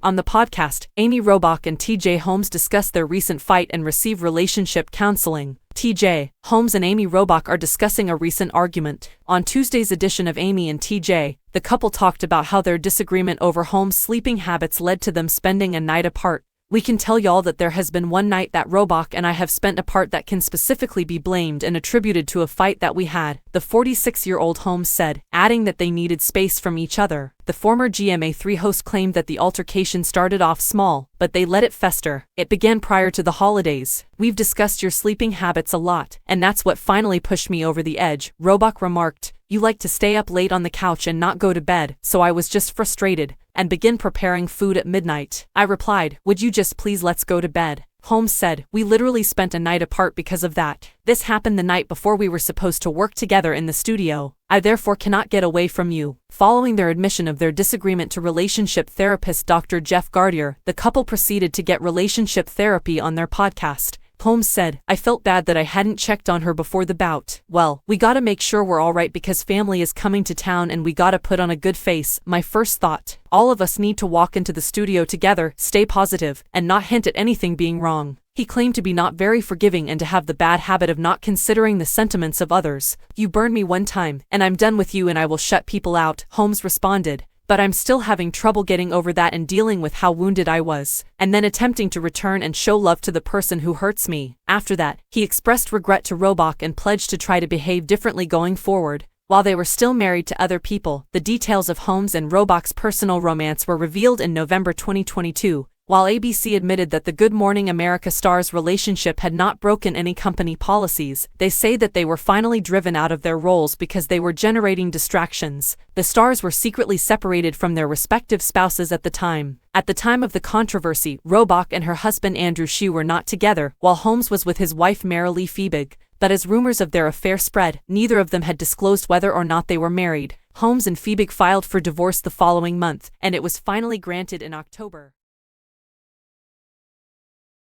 On the podcast, Amy Robach and TJ Holmes discuss their recent fight and receive relationship counseling. TJ Holmes and Amy Robach are discussing a recent argument. On Tuesday's edition of Amy and TJ, the couple talked about how their disagreement over Holmes' sleeping habits led to them spending a night apart. "We can tell y'all that there has been one night that Robach and I have spent apart that can specifically be blamed and attributed to a fight that we had," the 46-year-old Holmes said, adding that they needed space from each other. The former GMA3 host claimed that the altercation started off small, but they let it fester. "It began prior to the holidays. We've discussed your sleeping habits a lot, and that's what finally pushed me over the edge," Robach remarked. "You like to stay up late on the couch and not go to bed, so I was just frustrated and begin preparing food at midnight. I replied, 'Would you just please let's go to bed?'" Holmes said, "We literally spent a night apart because of that. This happened the night before we were supposed to work together in the studio. I therefore cannot get away from you." Following their admission of their disagreement to relationship therapist Dr. Jeff Gardier, the couple proceeded to get relationship therapy on their podcast. Holmes said, "I felt bad that I hadn't checked on her before the bout. Well, we gotta make sure we're alright because family is coming to town and we gotta put on a good face. My first thought, all of us need to walk into the studio together, stay positive, and not hint at anything being wrong." He claimed to be not very forgiving and to have the bad habit of not considering the sentiments of others. "You burned me one time, and I'm done with you and I will shut people out," Holmes responded. "But I'm still having trouble getting over that and dealing with how wounded I was, and then attempting to return and show love to the person who hurts me." After that, he expressed regret to Robach and pledged to try to behave differently going forward. While they were still married to other people, the details of Holmes and Robach's personal romance were revealed in November 2022. While ABC admitted that the Good Morning America stars' relationship had not broken any company policies, they say that they were finally driven out of their roles because they were generating distractions. The stars were secretly separated from their respective spouses at the time. At the time of the controversy, Robach and her husband Andrew Shue were not together, while Holmes was with his wife Marilee Fiebig. But as rumors of their affair spread, neither of them had disclosed whether or not they were married. Holmes and Fiebig filed for divorce the following month, and it was finally granted in October.